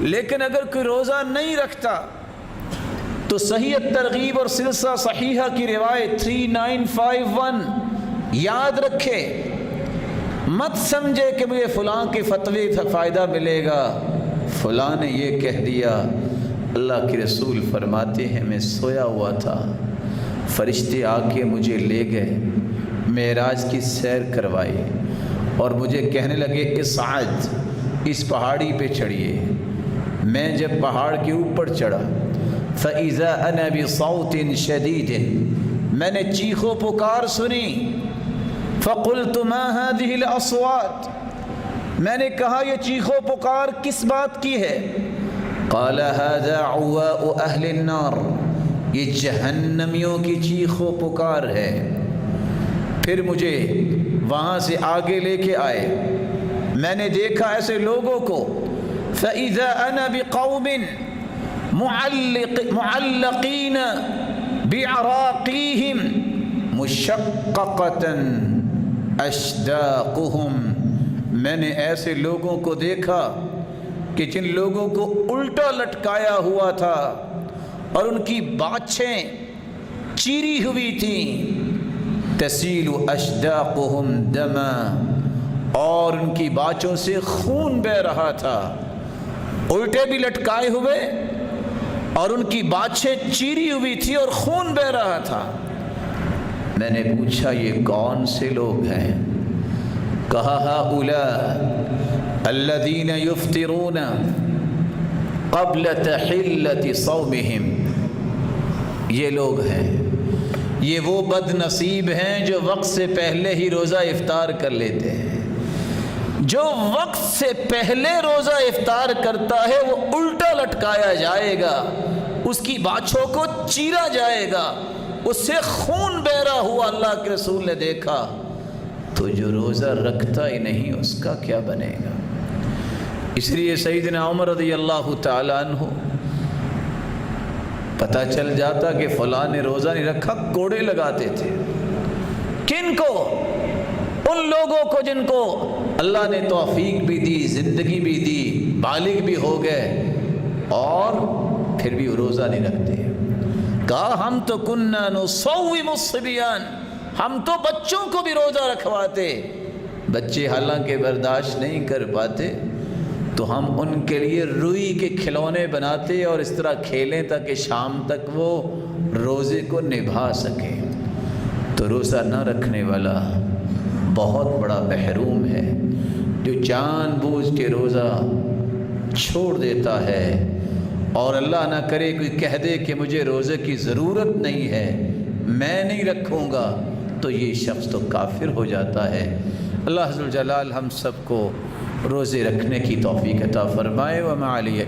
لیکن اگر کوئی روزہ نہیں رکھتا تو صحیح ترغیب اور سلسلہ صحیحہ کی روایت 3951 یاد رکھے، مت سمجھے کہ مجھے فلاں کے فتوے سے فائدہ ملے گا، فلاں نے یہ کہہ دیا۔ اللہ کے رسول فرماتے ہیں میں سویا ہوا تھا، فرشتے آ کے مجھے لے گئے، معراج کی سیر کروائی اور مجھے کہنے لگے اصعد، اس پہاڑی پہ چڑھیے۔ میں جب پہاڑ کے اوپر چڑھا فَإِذَا أَنَا بِصَوْتٍ شَدِيدٍ، میں نے چیخ و پکار سنی۔ فَقُلْتُ مَا هَذِهِ الْأَصْوَاتِ، میں نے کہا یہ چیخ و پکار کس بات کی ہے؟ قَالَ هَذَا عُوَاءُ أَهْلِ النَّارِ، یہ جہنمیوں کی چیخ و پکار ہے۔ پھر مجھے وہاں سے آگے لے کے آئے، میں نے دیکھا ایسے لوگوں کو فَإِذَا أَنَا بِقَوْمٍ معلقین بعراقیہم مشققۃ اشداقہم، میں نے ایسے لوگوں کو دیکھا کہ جن لوگوں کو الٹا لٹکایا ہوا تھا اور ان کی باچھیں چیری ہوئی تھیں، تسیل اشداقہم دما، اور ان کی باچھوں سے خون بہہ رہا تھا، الٹے بھی لٹکائے ہوئے اور ان کی باچھیں چیری ہوئی تھی اور خون بہہ رہا تھا۔ میں نے پوچھا یہ کون سے لوگ ہیں؟ کہا هؤلاء الذین یفطرون قبل تحلۃ صومہم، یہ لوگ ہیں، یہ وہ بد نصیب ہیں جو وقت سے پہلے ہی روزہ افطار کر لیتے ہیں۔ جو وقت سے پہلے روزہ افطار کرتا ہے وہ الٹا لٹکایا جائے گا، اس کی باچھوں کو چیرا جائے گا، اس سے خون بہرا ہوا اللہ کے رسول نے دیکھا۔ تو جو روزہ رکھتا ہی نہیں اس کا کیا بنے گا؟ اس لیے سیدنا عمر رضی اللہ تعالیٰ عنہ پتہ چل جاتا کہ فلاں نے روزہ نہیں رکھا، کوڑے لگاتے تھے۔ کن کو؟ ان لوگوں کو جن کو اللہ نے توفیق بھی دی، زندگی بھی دی، بالغ بھی ہو گئے اور پھر بھی روزہ نہیں رکھتے۔ کہا ہم تو کننا نصوم الصبیان، ہم تو بچوں کو بھی روزہ رکھواتے۔ بچے حالانکہ برداشت نہیں کر پاتے تو ہم ان کے لیے روئی کے کھلونے بناتے اور اس طرح کھیلیں تاکہ شام تک وہ روزے کو نبھا سکیں۔ تو روزہ نہ رکھنے والا بہت بڑا محروم ہے، جو جان بوجھ کے روزہ چھوڑ دیتا ہے، اور اللہ نہ کرے کوئی کہہ دے کہ مجھے روزے کی ضرورت نہیں ہے، میں نہیں رکھوں گا، تو یہ شخص تو کافر ہو جاتا ہے۔ اللہ عز و جلال ہم سب کو روزے رکھنے کی توفیق عطا فرمائے۔ وما علیہ